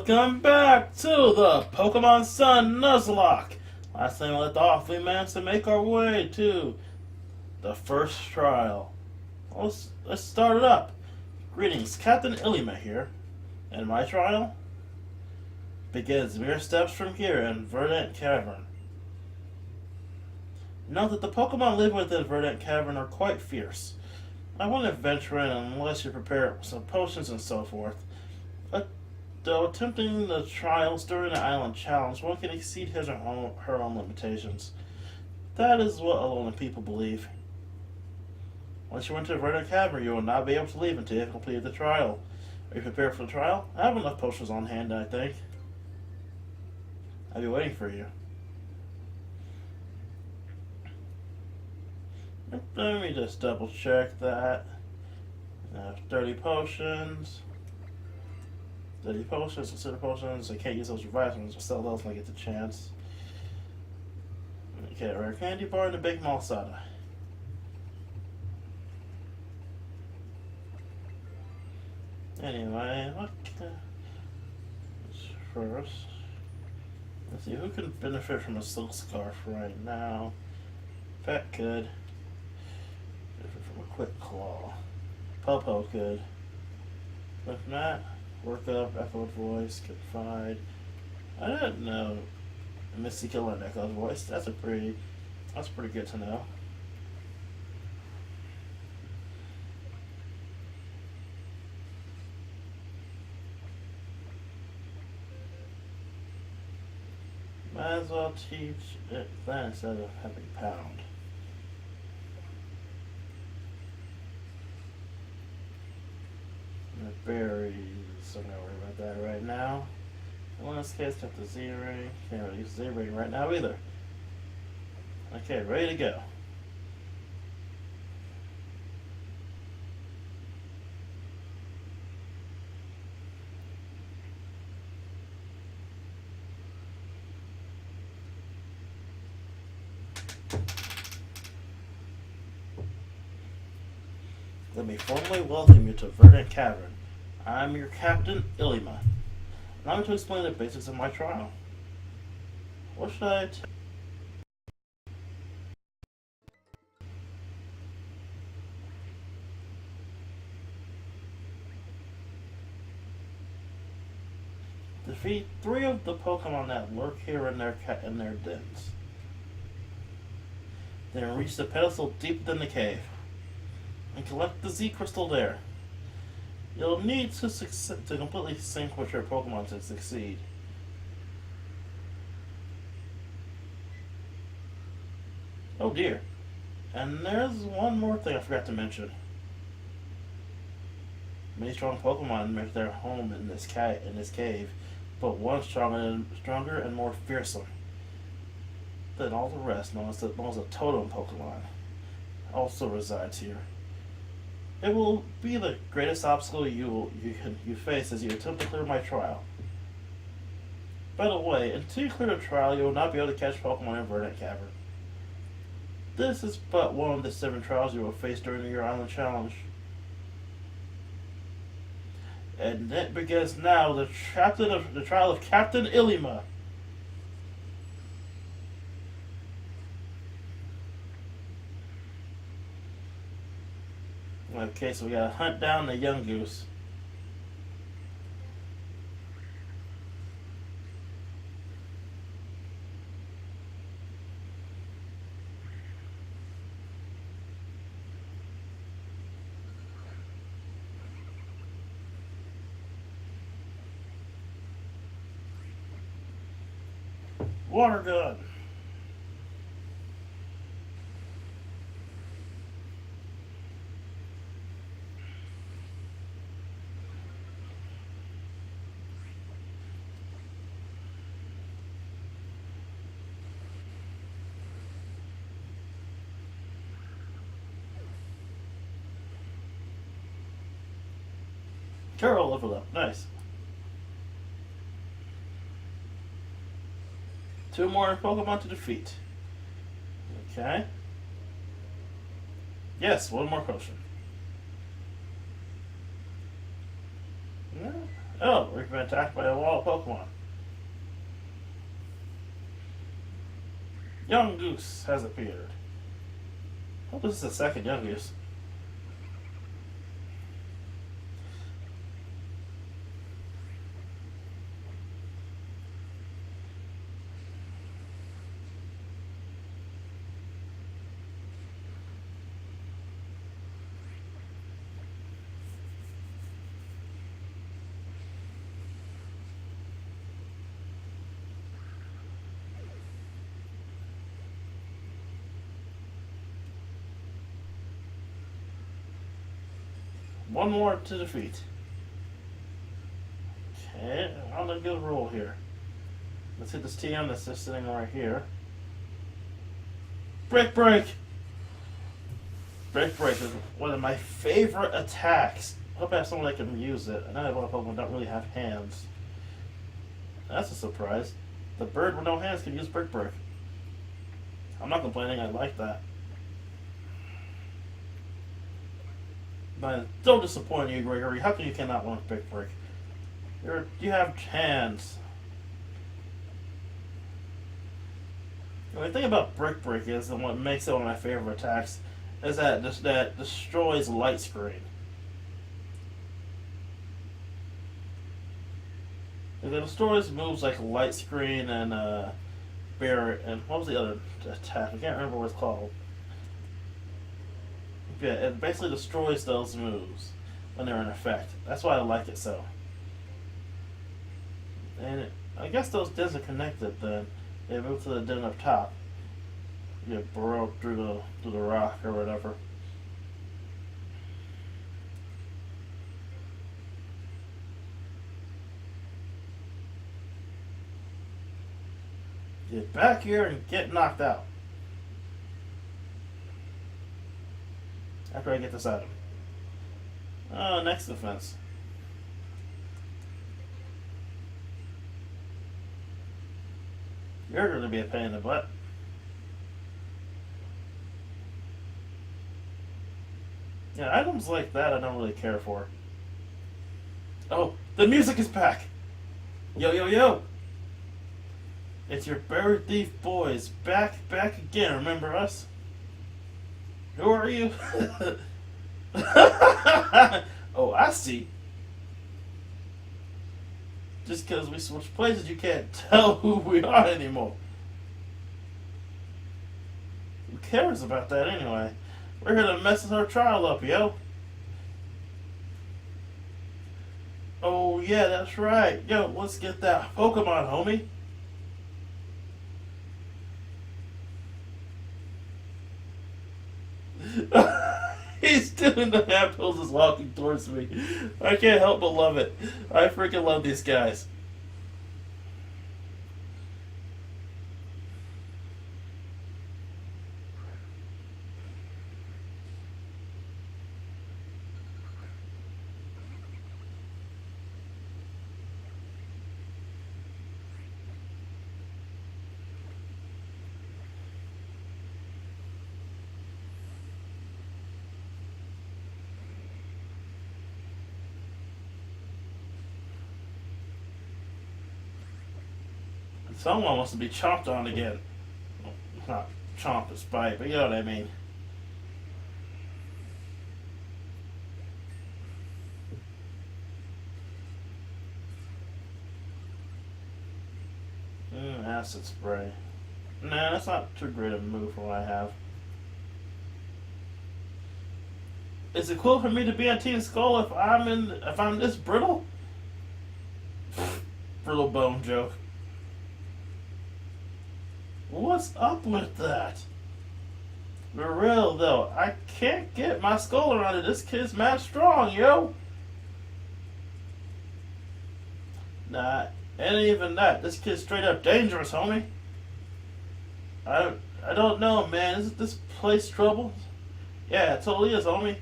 Welcome back to the Pokemon Sun Nuzlocke. Last time we left off, we managed to make our way to the first trial. Let's start it up. Greetings, Captain Ilima here. And my trial begins mere steps from here in Verdant Cavern. Note that the Pokemon living within Verdant Cavern are quite fierce. I wouldn't venture in unless you prepare some potions and so forth. Though attempting the trials during the island challenge, one can exceed his or her own limitations. That is what a lot of people believe. Once you enter Verdant Cavern, you will not be able to leave until you have completed the trial. Are you prepared for the trial? I have enough potions on hand, I think. I'll be waiting for you. Let me just double check that. 30 potions. 30 potions, consider potions. I can't use those revive ones, but sell those when I get the chance. Okay, rare candy bar and a big Malsada. Anyway, first, let's see who can benefit from a silk scarf right now. Pet could benefit from a quick claw. Popo could. If not, work up, echoed voice, confide. I didn't know Misty could learn echoed voice. That's pretty good to know. Might as well teach it that instead of having pound. And the berries, I'm not worry about that right now. In this case, got the Z-Ring. Can't really use Z-Ring right now either. Okay, ready to go. Let me formally welcome you to Verdant Cavern. I'm your Captain, Ilima. And I'm going to explain the basics of my trial. What should I tell? Defeat 3 of the Pokemon that lurk here in their dens. Then reach the pedestal deep within the cave and collect the Z crystal there. You'll need to completely sync with your Pokemon to succeed. Oh dear. And there's one more thing I forgot to mention. Many strong Pokemon make their home in this cave, but one stronger and more fearsome than all the rest, known as the Totem Pokemon, also resides here. It will be the greatest obstacle you face as you attempt to clear my trial. By the way, until you clear the trial, you will not be able to catch Pokemon in Verdant Cavern. This is but one of the 7 trials you will face during your island challenge. And it begins now, the trial of Captain Ilima. Okay, so we gotta hunt down the young goose. Water gun. Carol leveled up. Nice. 2 more Pokemon to defeat. Okay. Yes, 1 more potion. Yeah, Oh, we've been attacked by a wall of Pokemon. Young Goose has appeared. Oh, this is the second Young Goose. One more to defeat. Okay, on a good roll here. Let's hit this TM that's just sitting right here. Brick Break! Brick Break is one of my favorite attacks. I hope I have someone that can use it. I know a lot of Pokemon don't really have hands. That's a surprise. The bird with no hands can use Brick Break. I'm not complaining, I like that. But so disappointing, you, Gregory. How come you cannot learn Brick Break? You have hands. The thing about Brick Break is, and what makes it one of my favorite attacks, is that that destroys light screen. It destroys moves like light screen and barrier, and what was the other attack? I can't remember what it's called. Yeah, it basically destroys those moves when they're in effect. That's why I like it so. And I guess those dens are connected then. They move to the den up top. You burrow through the rock or whatever. Get back here and get knocked out. After I get this item. Next defense. You're going to be a pain in the butt. Yeah, items like that I don't really care for. Oh, the music is back! Yo, yo, yo! It's your Berry Thief boys. Back again, remember us? Who are you? Oh, I see. Just because we switch places, you can't tell who we are anymore. Who cares about that anyway? We're here to mess our trial up, yo. Oh, yeah, that's right. Yo, let's get that Pokemon, homie. He's doing the half pulls is walking towards me. I can't help but love it. I freaking love these guys. Someone wants to be chomped on again. Well, not chomp is bite, but you know what I mean. Acid spray. Nah, that's not too great a move for what I have. Is it cool for me to be on Team Skull if I'm this brittle? Brittle bone joke. What's up with that? For real though, I can't get my skull around it. This kid's mad strong, yo. Nah, ain't even that. This kid's straight up dangerous, homie. I don't know, man. Is this place trouble? Yeah, it totally is, homie.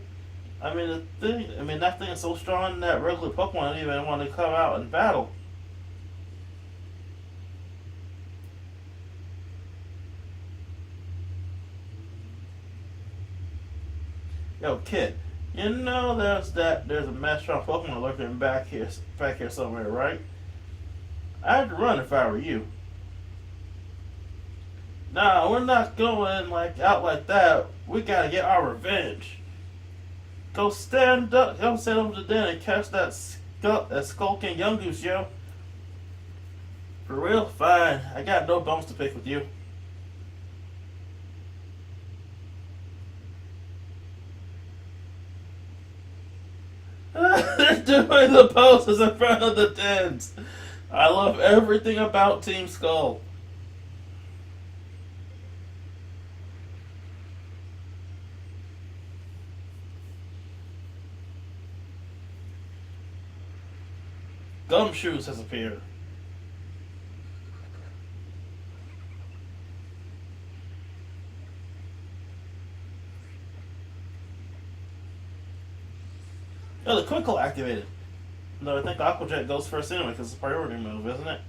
That thing is so strong that regular Pokemon don't even want to come out and battle. Yo, kid, You know there's a Master Strong Pokemon lurking back here somewhere, right? I'd run if I were you. Nah, we're not going like out like that. We gotta get our revenge. Go stand up to the den and catch that skulking young goose, yo. For real? Fine. I got no bones to pick with you. They're doing the poses in front of the dens. I love everything about Team Skull. Gumshoes has appeared. Oh, the Quickle activated. No, I think Aqua Jet goes first anyway because it's a priority move, isn't it?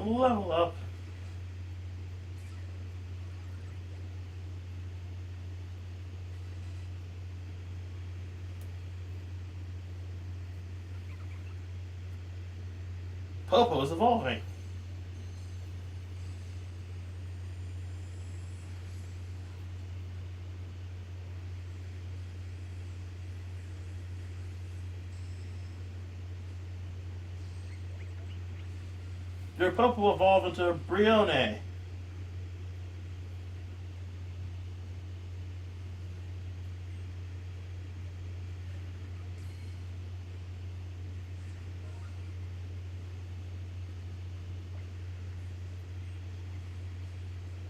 Level up. Popo is evolving. Your Popo will evolve into a Brione.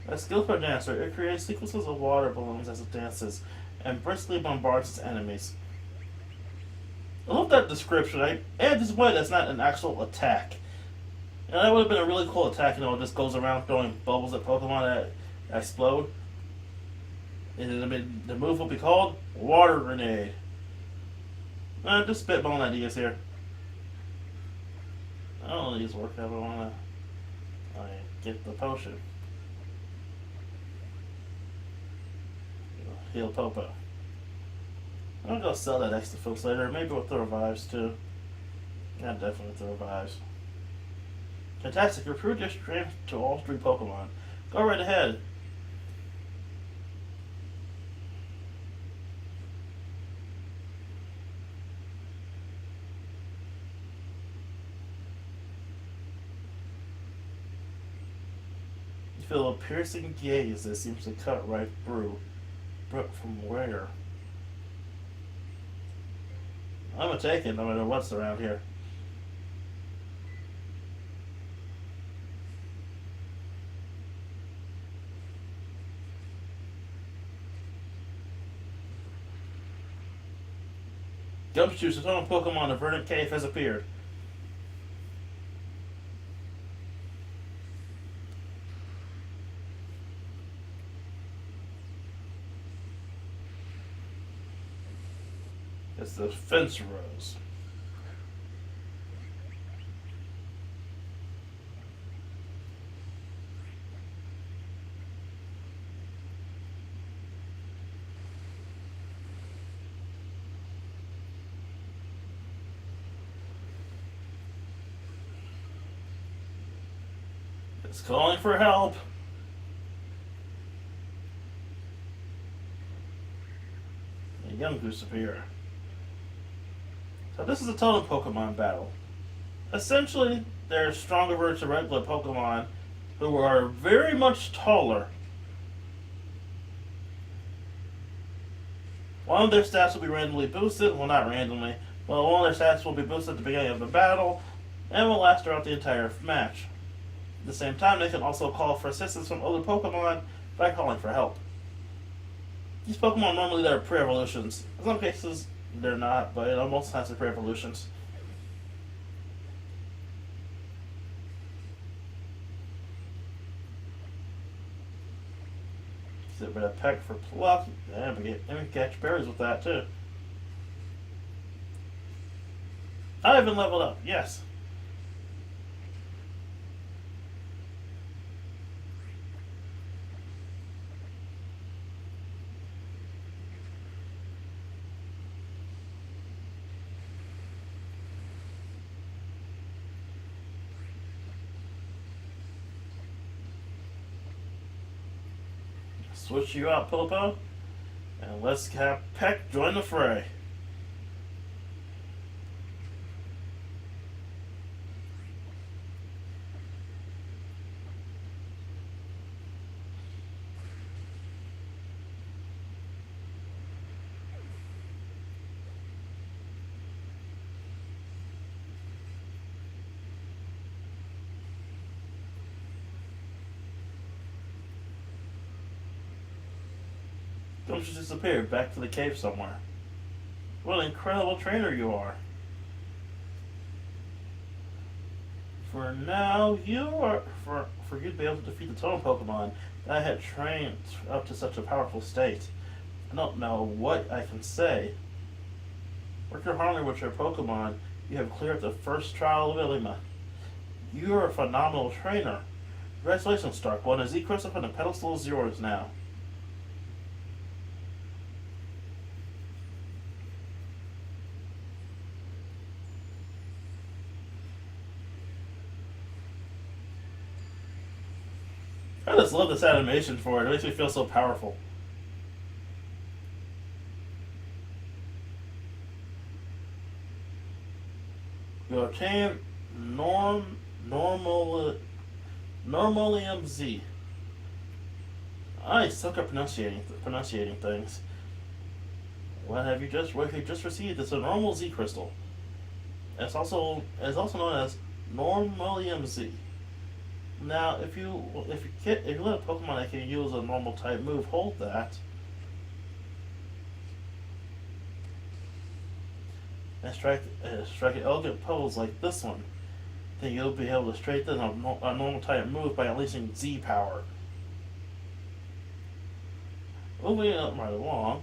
A skillful dancer, it creates sequences of water balloons as it dances and briskly bombards its enemies. I love that description. And this way, that's not an actual attack. And that would have been a really cool attack, it just goes around throwing bubbles at Pokemon that explode. And the move will be called Water Grenade. Just spitballing ideas here. I don't know these work. I don't want to get the potion. Heal Popo. I'm gonna go sell that extra fills later. Maybe with the revives too. Yeah, definitely with the revives. Fantastic. Recruit your strength to all three Pokemon. Go right ahead. You feel a piercing gaze that seems to cut right through. But from where? I'm gonna take it no matter what's around here. Gumshoe, the total Pokemon of Verdant Cave has appeared. It's the Fence Rose. It's calling for help. A young goose appear. So this is a totem Pokemon battle. Essentially, they're stronger versions of regular Pokemon who are very much taller. One of their stats will be randomly boosted. Well, not randomly. Well, one of their stats will be boosted at the beginning of the battle and will last throughout the entire match. At the same time, they can also call for assistance from other Pokemon by calling for help. These Pokemon normally they're pre-evolutions. In some cases, they're not, but most times they're pre-evolutions. get rid of peck for pluck, and we can catch berries with that too. I haven't leveled up, yes. Switch you out, Pillow, and let's have Peck join the fray. Don't you disappear back to the cave somewhere. What an incredible trainer you are. For now, for you to be able to defeat the Totem Pokemon that I had trained up to such a powerful state. I don't know what I can say. Working harder with your Pokemon, you have cleared the first trial of Ilima. You are a phenomenal trainer. Congratulations, Stark. One, a Z-Crystal from the pedestal is yours now. I just love this animation for it. It makes me feel so powerful. You obtain Normalium Z. I suck at pronunciating things. What have you just received? It's a normal Z crystal. It's also known as Normalium Z. Now, if you let a Pokemon that can use a normal type move hold that, and strike an elegant pose like this one, then you'll be able to straighten a normal type move by unleashing Z power. Moving up right along.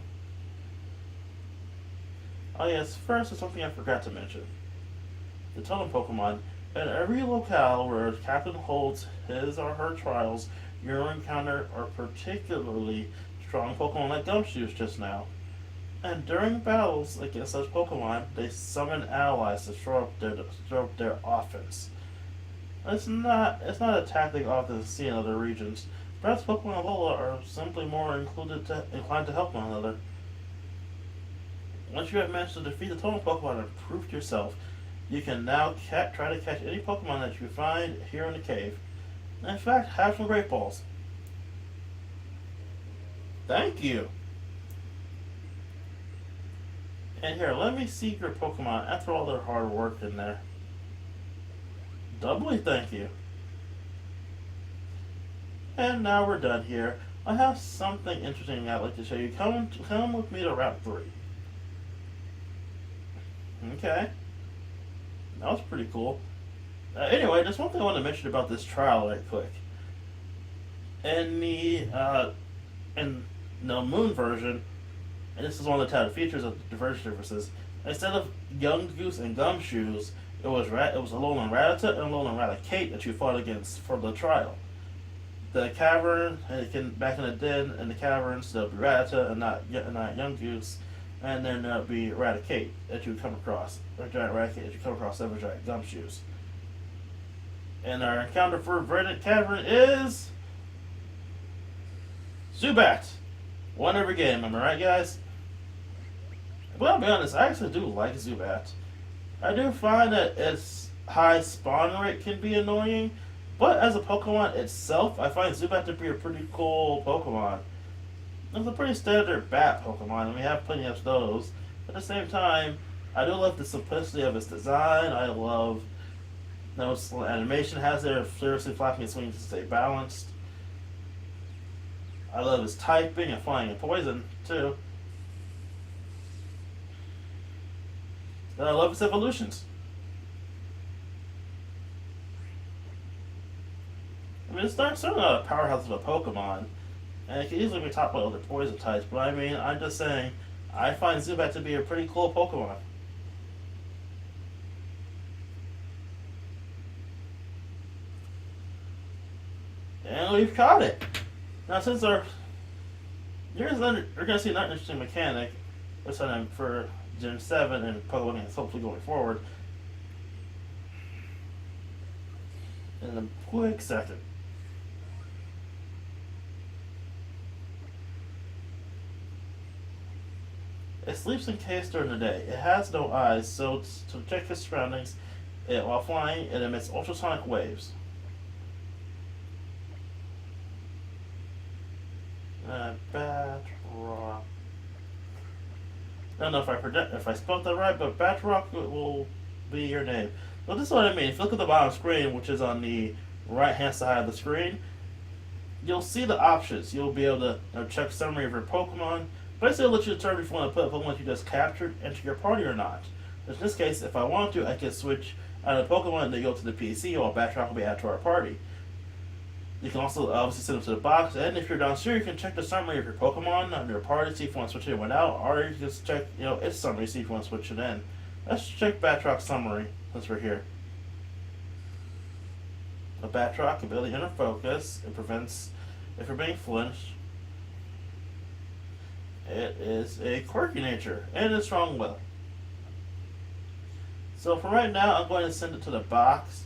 Oh yes, first is something I forgot to mention. The Totem Pokemon. At every locale where a captain holds his or her trials, you'll encounter a particularly strong Pokemon like Gumshoos just now. And during battles against such Pokemon, they summon allies to shore up their offense. It's not a tactic often seen in other regions. Perhaps Pokemon of Alola are simply more inclined to help one another. Once you have managed to defeat the Totem Pokemon and proved yourself, you can now try to catch any Pokemon that you find here in the cave. In fact, have some Great Balls. Thank you. And here, let me see your Pokemon after all their hard work in there. Doubly thank you. And now we're done here. I have something interesting I'd like to show you. Come with me to Route 3. Okay. That was pretty cool. Anyway, there's one thing I want to mention about this trial right quick. In the Moon version, and this is one of the touted features of the diversion services, instead of Young Goose and Gumshoos, it was Alolan Rattata and Alolan Raticate that you fought against for the trial. The cavern, back in the den, in the caverns, there'll be Rattata and not Young Goose. And then there'll be Raticate that you come across, or Giant Raticate that you come across over Giant Gumshoos. And our encounter for Verdant Cavern is Zubat. One every game, am I right, guys? Well, I'll be honest, I actually do like Zubat. I do find that its high spawn rate can be annoying, but as a Pokemon itself, I find Zubat to be a pretty cool Pokemon. It's a pretty standard bat Pokemon, and we have plenty of those. At the same time, I do love the simplicity of its design. I love its animation has there, seriously flapping its wings to stay balanced. I love its typing and flying and poison, too. And I love its evolutions. I mean, it's certainly not a powerhouse of a Pokemon. And it can easily be topped by other poison types, but I mean, I'm just saying, I find Zubat to be a pretty cool Pokemon. And we've caught it! Now, since we're going to see another interesting mechanic this time for Gen 7 and Pokemon games, hopefully going forward, in a quick second. It sleeps encased during the day. It has no eyes, so to check its surroundings, while flying, it emits ultrasonic waves. Batroc. I don't know if I spelled that right, but Batroc will be your name. So this is what I mean. If you look at the bottom screen, which is on the right-hand side of the screen, you'll see the options. You'll be able to check summary of your Pokemon. Basically, it'll let you determine if you want to put a Pokemon you just captured into your party or not. In this case, if I want to, I can switch out of Pokemon and they go to the PC, while Batroc will be added to our party. You can also obviously send them to the box, and if you're downstairs, you can check the summary of your Pokemon on your party, see if you want to switch anyone out, or you can just check its summary, see if you want to switch it in. Let's check Batroc's summary since we're here. A Batroc ability inner focus. It prevents if you're being flinched. It is a quirky nature and a strong will. So for right now, I'm going to send it to the box.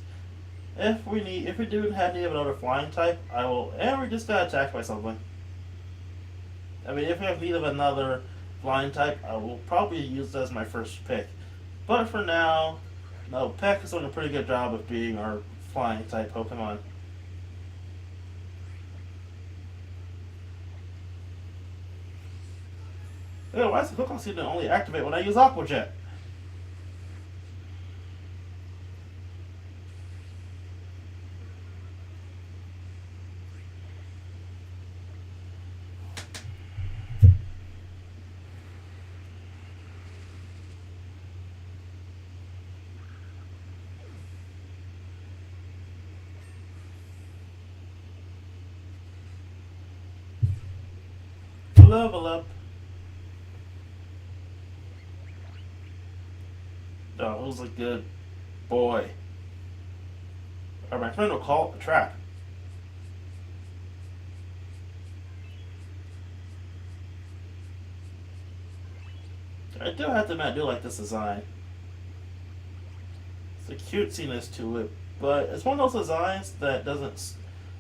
If we do have need of another flying type, I will. And we just got attacked by something. I mean, if we have need of another flying type, I will probably use that as my first pick. But for now, no, Peck is doing a pretty good job of being our flying type Pokemon. Oh, why does the Pokemon seem to only activate when I use Aqua Jet? Level up. Oh, who's a good boy? Or my friend will call it a trap. I do have to admit, I do like this design. It's a cutesiness to it, but it's one of those designs that doesn't.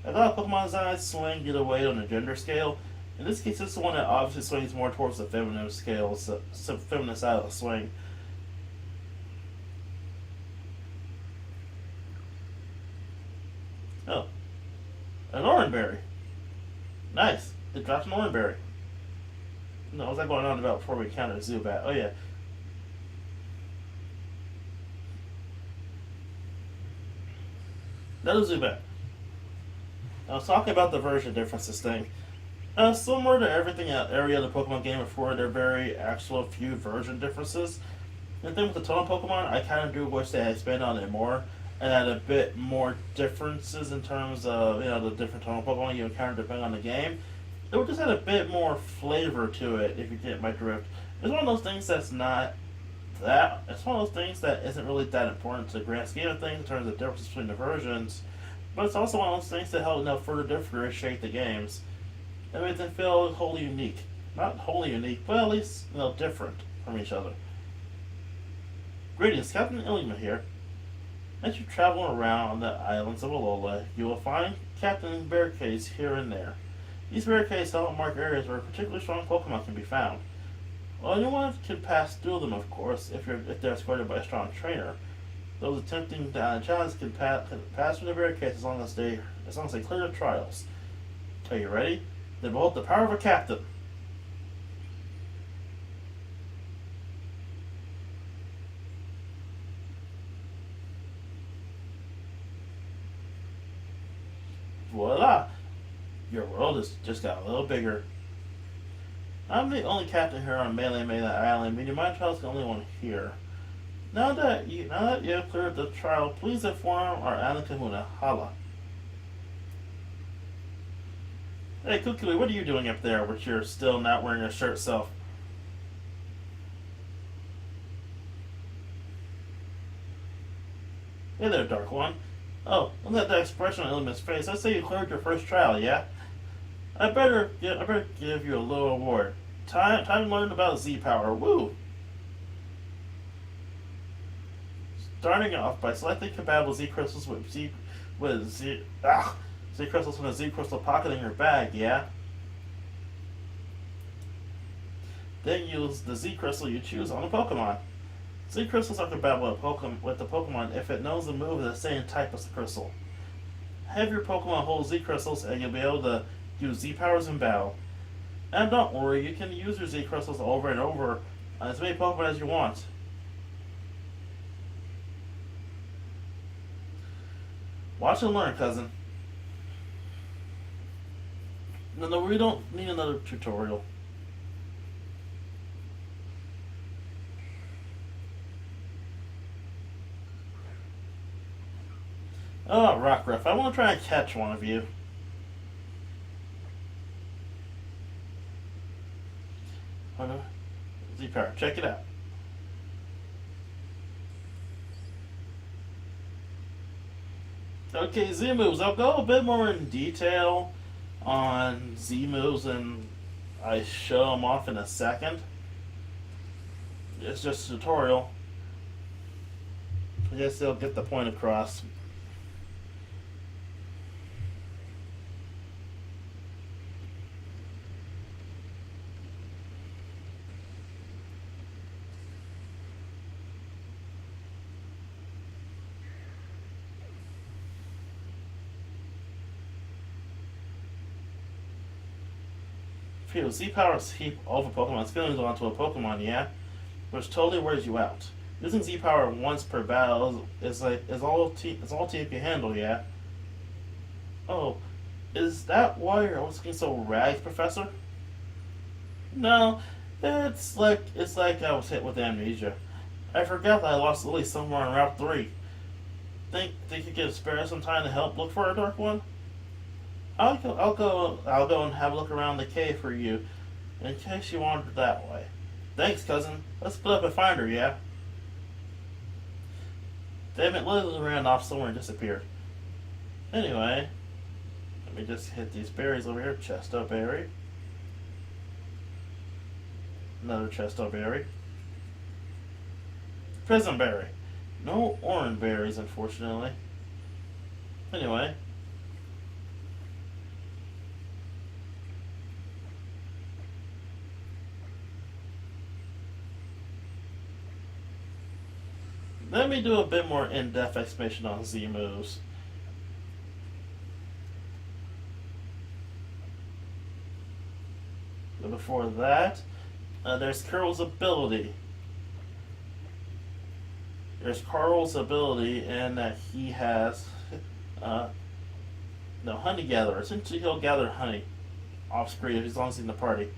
A lot of Pokemon designs swing either way on the gender scale. In this case, this is the one that obviously swings more towards the feminine scale, so feminine side of the swing. Oh, an Oranberry. Nice. It drops an Oranberry. No, what was I going on about before we encountered Zubat? Oh yeah. That is Zubat. I was talking about the version differences thing. Similar to everything every other Pokemon game before, there are very actual few version differences. And then with the Totem Pokemon, I kind of do wish they had expanded on it more and had a bit more differences in terms of the different Totem Pokemon you encounter depending on the game. It would just add a bit more flavor to it if you get my drift. It's one of those things that's not that. It's one of those things that isn't really that important to the grand scheme of things in terms of differences between the versions. But it's also one of those things that help further differentiate the games. It makes them feel wholly unique. Not wholly unique, but at least different from each other. Greetings, Captain Ilima here. As you travel around the islands of Alola, you will find Captain barricades here and there. These barricades help mark areas where particularly strong Pokemon can be found. Well, anyone can pass through them, of course, if they're escorted by a strong trainer. Those attempting the challenge can pass through the barricades as long as they clear the trials. Are you ready? Then behold the power of a captain. Voila! Your world has just got a little bigger. I'm the only captain here on Melee Island, meaning my child's the only one here. Now that you have cleared the trial, please inform our island kahuna. Hala. Hey, Kukui, what are you doing up there, which you're still not wearing a shirt self? Hey there, Dark One. Oh, look at that expression on Illumin's face. I say you cleared your first trial, yeah? I better give you a little award. Time to learn about Z power. Woo! Starting off by selecting compatible Z crystals with Z crystals from a Z crystal pocket in your bag. Yeah. Then use the Z crystal you choose on a Pokemon. Z crystals are compatible with the Pokemon if it knows the move of the same type as the crystal. Have your Pokemon hold Z crystals and you'll be able to use Z powers in battle. And don't worry, you can use your Z crystals over and over on as many Pokemon as you want. Watch and learn, cousin. No, we don't need another tutorial. Oh, Rockruff, I want to try and catch one of you. Z-Power, check it out. Okay, Z moves. I'll go a bit more in detail on Z moves and I show them off in a second. It's just a tutorial. I guess they'll get the point across. Phew, Z powers heap over Pokemon's feelings onto a Pokemon, yeah? Which totally wears you out. Using Z power once per battle is all team can handle, yeah? Oh, is that why you're always looking so ragged, Professor? No, it's like I was hit with amnesia. I forgot that I lost Lily somewhere on Route 3. Think you could spare some time to help look for a Dark One? I'll go and have a look around the cave for you, in case you wandered that way. Thanks, cousin. Let's split up and find her, yeah? Damn it, Liz ran off somewhere and disappeared. Anyway, let me just hit these berries over here. Chesto berry. Another Chesto berry. Prism berry. No orange berries, unfortunately. Anyway. Let me do a bit more in-depth explanation on Z moves. But before that, there's Curl's ability. There's Carl's ability in that he has honey gatherer. Essentially, he'll gather honey off screen as long as he's in the party.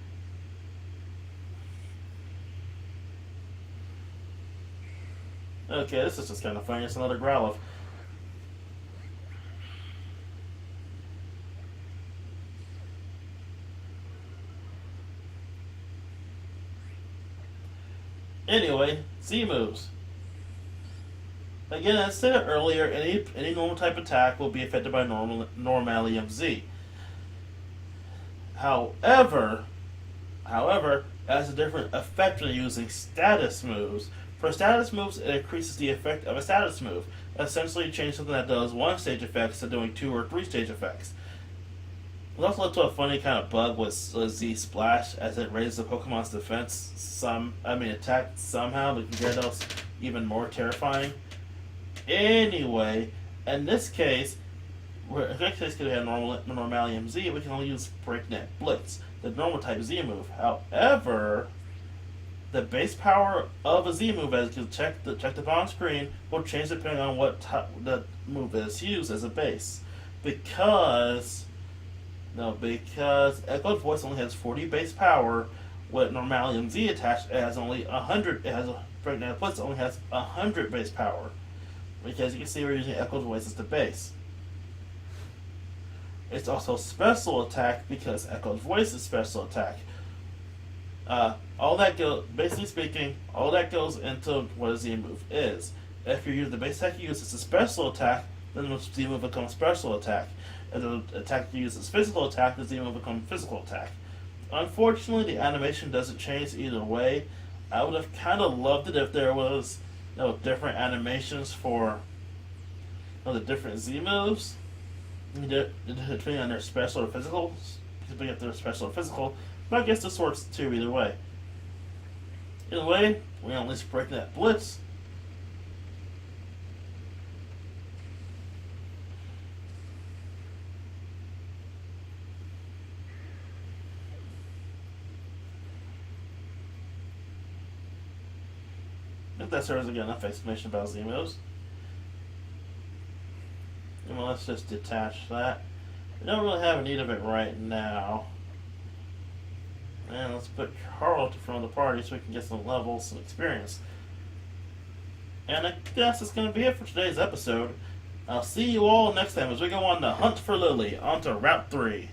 Okay, this is just kind of funny. It's another Growlithe. Anyway, Z moves. Again, as I said earlier, any normal type attack will be affected by normality of Z. However, it has a different effect when using status moves. For status moves, it increases the effect of a status move. Essentially, change something that does one stage effects to doing 2 or 3 stage effects. It also led to a funny kind of bug with Z Splash, as it raises the Pokemon's defense attack somehow, but can get us even more terrifying. Anyway, in this case, we have normality MZ, we can only use Breakneck Blitz, the normal type Z move. However, the base power of a Z move, as you check the bottom screen, will change depending on what the move is used as a base. Because Echo's Voice only has 40 base power, with Normality MZ attached, it has only 100. It has a Breakneck Blitz only has 100 base power. Because you can see we're using Echo's Voice as the base. It's also special attack because Echo's voice is special attack. All that basically speaking, all that goes into what a Z move is. If you use the base attack you use as a special attack, then the Z move becomes special attack. If the attack you use as physical attack, the Z move becomes physical attack. Unfortunately, the animation doesn't change either way. I would have kind of loved it if there was, different animations for, the different Z moves, depending on their special or physical. Depending if they're special or physical, but I guess this works too either way. Either way, we're at least breaking that blitz. If that serves again enough explanation about Z moves. Well, let's just detach that. We don't really have a need of it right now. And let's put Carl to front of the party so we can get some levels and experience. And I guess that's going to be it for today's episode. I'll see you all next time as we go on the hunt for Lily, onto Route 3.